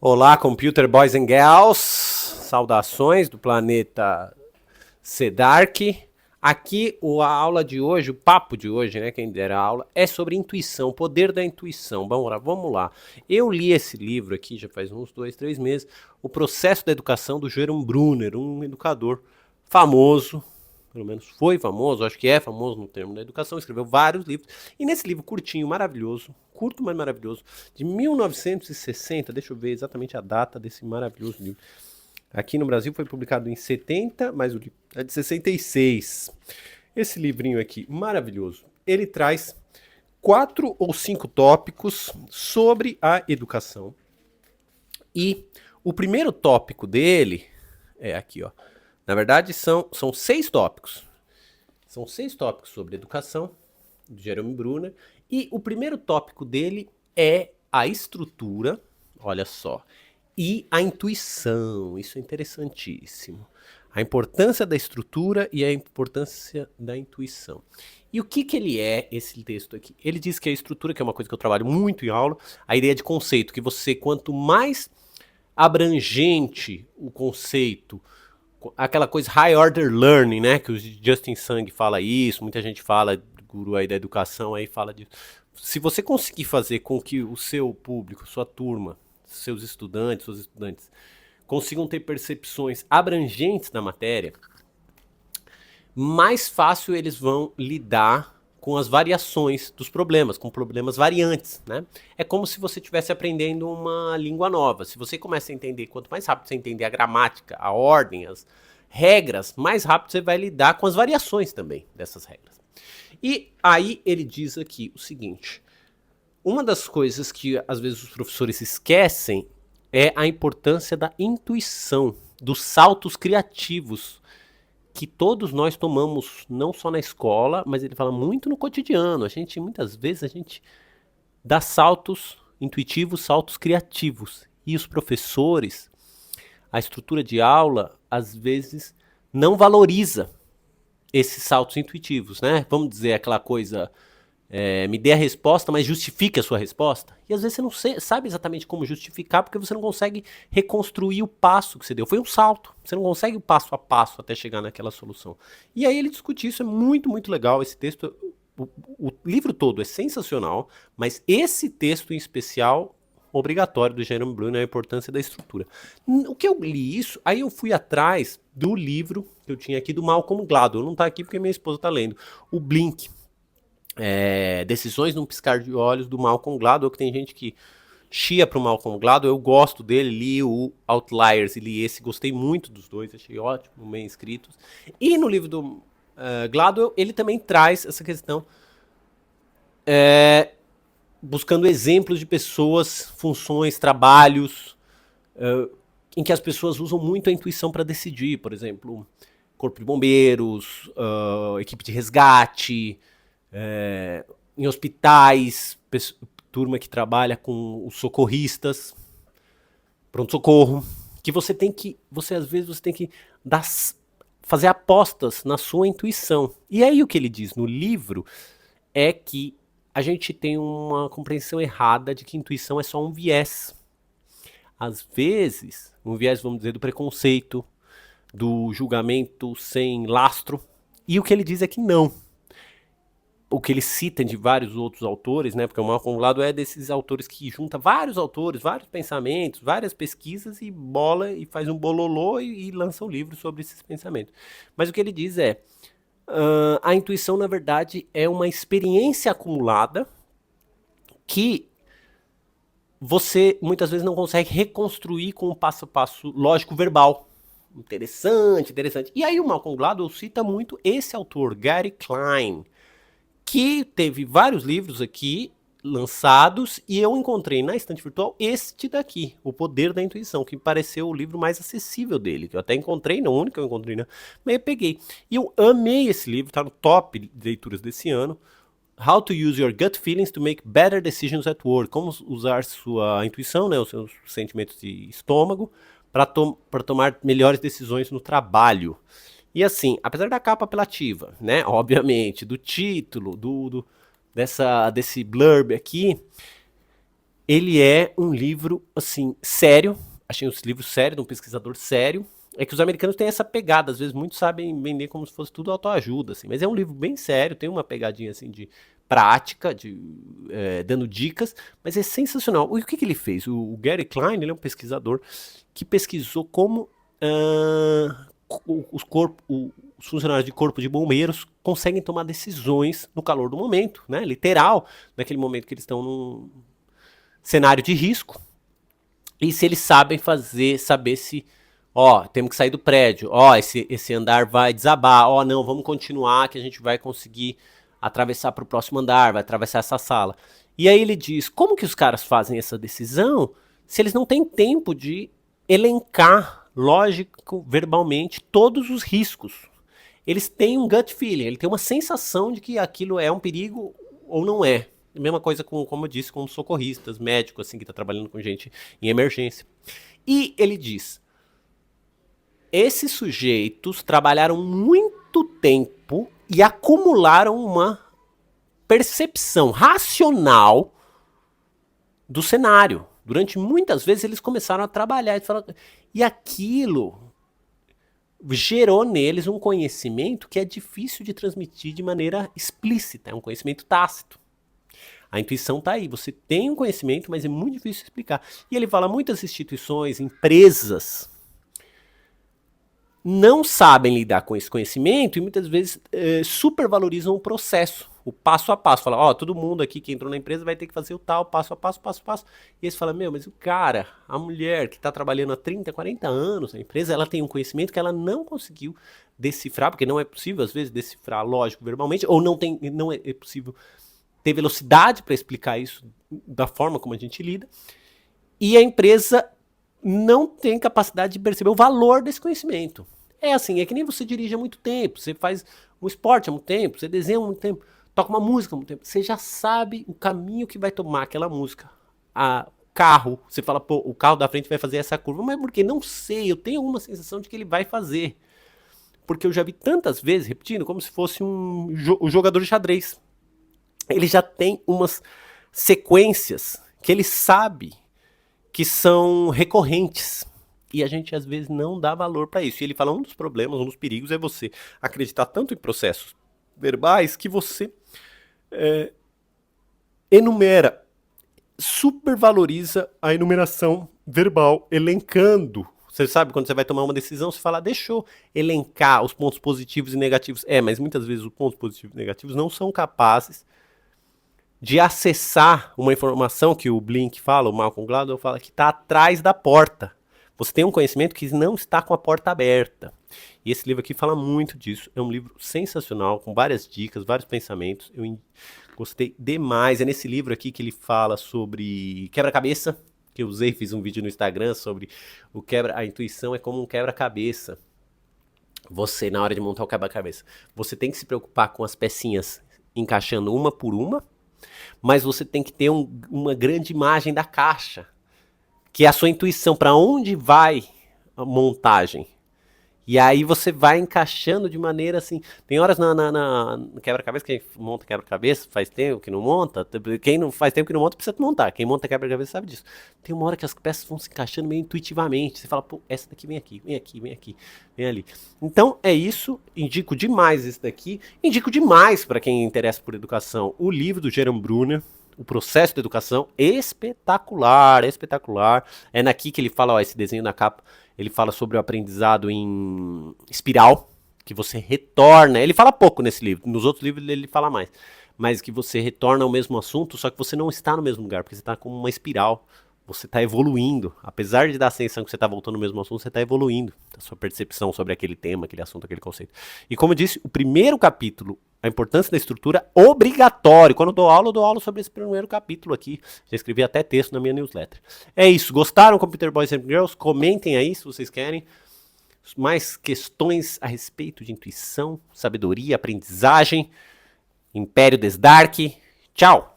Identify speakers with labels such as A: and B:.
A: Olá, Computer Boys and Girls, saudações do planeta Cedark. Aqui a aula de hoje, o papo de hoje, né, quem dera a aula, é sobre intuição, o poder da intuição. Vamos lá. Eu li esse livro aqui já faz uns 2, 3 meses, O Processo da Educação, do Jerome Bruner, um educador famoso, pelo menos foi famoso, acho que é famoso no termo da educação, escreveu vários livros. E nesse livro curtinho, maravilhoso, curto, mas maravilhoso, de 1960, deixa eu ver exatamente a data desse maravilhoso livro. Aqui no Brasil foi publicado em 70, mas o livro é de 66. Esse livrinho aqui, maravilhoso, ele traz 4 ou 5 tópicos sobre a educação. E o primeiro tópico dele é aqui, ó. Na verdade, são 6 tópicos. São 6 tópicos sobre educação, do Jerome Bruner. E o primeiro tópico dele é a estrutura, olha só, e a intuição. Isso é interessantíssimo. A importância da estrutura e a importância da intuição. E o que ele é, esse texto aqui? Ele diz que a estrutura, que é uma coisa que eu trabalho muito em aula, a ideia de conceito, que você, quanto mais abrangente o conceito, aquela coisa high order learning, né, que o Justin Sung fala isso, muita gente fala, guru aí da educação aí fala disso. Se você conseguir fazer com que o seu público, sua turma, seus estudantes, suas estudantes, consigam ter percepções abrangentes da matéria, mais fácil eles vão lidar com as variações dos problemas, com problemas variantes, né? É como se você estivesse aprendendo uma língua nova. Se você começa a entender, quanto mais rápido você entender a gramática, a ordem, as regras, mais rápido você vai lidar com as variações também dessas regras. E aí ele diz aqui o seguinte: uma das coisas que às vezes os professores esquecem é a importância da intuição, dos saltos criativos que todos nós tomamos, não só na escola, mas ele fala muito no cotidiano. Muitas vezes, a gente dá saltos intuitivos, saltos criativos. E os professores, a estrutura de aula, às vezes, não valoriza esses saltos intuitivos, né? Vamos dizer aquela coisa, me dê a resposta, mas justifique a sua resposta. E às vezes você não sabe exatamente como justificar, porque você não consegue reconstruir o passo que você deu. Foi um salto, você não consegue o passo a passo até chegar naquela solução. E aí ele discute isso, é muito, muito legal. Esse texto, o livro todo é sensacional, mas esse texto em especial, obrigatório, do Jerome Bruner, a importância da estrutura. O que eu li isso, aí eu fui atrás do livro que eu tinha aqui do Malcolm Gladwell. Não tá aqui porque minha esposa tá lendo. O Blink. Decisões num piscar de olhos, do Malcolm Gladwell, que tem gente que chia pro Malcolm Gladwell. Eu gosto dele, li o Outliers e li esse, gostei muito dos dois, achei ótimo, bem escritos. E no livro do Gladwell, ele também traz essa questão, buscando exemplos de pessoas, funções, trabalhos, em que as pessoas usam muito a intuição para decidir. Por exemplo, corpo de bombeiros, equipe de resgate, em hospitais, turma que trabalha com os socorristas, pronto-socorro, que você às vezes você tem que fazer apostas na sua intuição. E aí o que ele diz no livro é que a gente tem uma compreensão errada de que intuição é só um viés. Às vezes, um viés, vamos dizer, do preconceito, do julgamento sem lastro. E o que ele diz é que não. O que ele cita de vários outros autores, né? Porque o Malcolm Gladwell é desses autores que junta vários autores, vários pensamentos, várias pesquisas e bola e faz um bololô e lança um livro sobre esses pensamentos. Mas o que ele diz é: a intuição, na verdade, é uma experiência acumulada que você muitas vezes não consegue reconstruir com um passo a passo lógico verbal. Interessante. E aí o Malcolm Gladwell cita muito esse autor, Gary Klein, que teve vários livros aqui lançados, e eu encontrei na estante virtual este daqui, O Poder da Intuição, que me pareceu o livro mais acessível dele, que eu até encontrei, não o único que eu encontrei, né? Mas eu peguei. E eu amei esse livro, tá no top de leituras desse ano. How to Use Your Gut Feelings to Make Better Decisions at Work. Como usar sua intuição, né, os seus sentimentos de estômago, para tomar melhores decisões no trabalho. E assim, apesar da capa apelativa, né, obviamente, do título, desse blurb aqui, ele é um livro, assim, sério. Achei um livro sério, de um pesquisador sério. É que os americanos têm essa pegada, às vezes muitos sabem vender como se fosse tudo autoajuda, assim, mas é um livro bem sério, tem uma pegadinha assim de prática, dando dicas, mas é sensacional. E o que ele fez? O Gary Klein, ele é um pesquisador que pesquisou como os funcionários de corpo de bombeiros conseguem tomar decisões no calor do momento, né? Literal, naquele momento que eles estão num cenário de risco, e se eles sabem saber se temos que sair do prédio, esse andar vai desabar, não, vamos continuar que a gente vai conseguir atravessar para o próximo andar, vai atravessar essa sala. E aí ele diz, como que os caras fazem essa decisão se eles não têm tempo de elencar, lógico, verbalmente, todos os riscos? Eles têm um gut feeling, ele tem uma sensação de que aquilo é um perigo ou não é. A mesma coisa como eu disse, com socorristas, médicos, assim, que está trabalhando com gente em emergência. E ele diz, esses sujeitos trabalharam muito tempo e acumularam uma percepção racional do cenário. Durante muitas vezes eles começaram a trabalhar e aquilo gerou neles um conhecimento que é difícil de transmitir de maneira explícita, é um conhecimento tácito. A intuição está aí, você tem um conhecimento, mas é muito difícil de explicar. E ele fala, muitas instituições, empresas, não sabem lidar com esse conhecimento e muitas vezes supervalorizam o processo, o passo a passo. Fala, todo mundo aqui que entrou na empresa vai ter que fazer o tal, passo a passo, passo a passo. E eles falam, mas o cara, a mulher que está trabalhando há 30, 40 anos na empresa, ela tem um conhecimento que ela não conseguiu decifrar, porque não é possível, às vezes, decifrar lógico verbalmente, ou não é possível ter velocidade para explicar isso da forma como a gente lida. E a empresa não tem capacidade de perceber o valor desse conhecimento. É assim, é que nem você dirige há muito tempo, você faz um esporte há muito tempo, você desenha há muito tempo, toca uma música há muito tempo, você já sabe o caminho que vai tomar aquela música. Carro, você fala, o carro da frente vai fazer essa curva, mas por quê? Não sei, eu tenho alguma sensação de que ele vai fazer. Porque eu já vi tantas vezes, repetindo, como se fosse um jogador de xadrez. Ele já tem umas sequências que ele sabe que são recorrentes. E a gente, às vezes, não dá valor para isso. E ele fala, um dos problemas, um dos perigos é você acreditar tanto em processos verbais que você enumera, supervaloriza a enumeração verbal, elencando. Você sabe, quando você vai tomar uma decisão, você fala, deixa eu elencar os pontos positivos e negativos. Mas muitas vezes os pontos positivos e negativos não são capazes de acessar uma informação que o Blink fala, o Malcolm Gladwell fala, que está atrás da porta. Você tem um conhecimento que não está com a porta aberta. E esse livro aqui fala muito disso. É um livro sensacional, com várias dicas, vários pensamentos. Eu gostei demais. É nesse livro aqui que ele fala sobre quebra-cabeça, que eu usei, fiz um vídeo no Instagram sobre a intuição é como um quebra-cabeça. Você, na hora de montar o quebra-cabeça, você tem que se preocupar com as pecinhas encaixando uma por uma, mas você tem que ter uma grande imagem da caixa, que é a sua intuição, para onde vai a montagem. E aí você vai encaixando de maneira assim. Tem horas no quebra-cabeça, quem monta quebra-cabeça faz tempo que não monta. Quem não faz tempo que não monta precisa montar. Quem monta quebra-cabeça sabe disso. Tem uma hora que as peças vão se encaixando meio intuitivamente. Você fala, essa daqui vem aqui, vem aqui, vem aqui, vem ali. Então é isso. Indico demais esse daqui. Indico demais para quem interessa por educação o livro do Jerome Bruner, O Processo da Educação. Espetacular, espetacular. É naqui que ele fala, esse desenho na capa. Ele fala sobre o aprendizado em espiral, que você retorna. Ele fala pouco nesse livro, nos outros livros ele fala mais. Mas que você retorna ao mesmo assunto, só que você não está no mesmo lugar, porque você está como uma espiral. Você está evoluindo. Apesar de dar a sensação que você está voltando ao mesmo assunto, você está evoluindo. A sua percepção sobre aquele tema, aquele assunto, aquele conceito. E como eu disse, o primeiro capítulo, a importância da estrutura, obrigatório. Quando eu dou aula sobre esse primeiro capítulo aqui. Já escrevi até texto na minha newsletter. É isso. Gostaram, Computer Boys and Girls? Comentem aí se vocês querem. Mais questões a respeito de intuição, sabedoria, aprendizagem. Império des Dark. Tchau!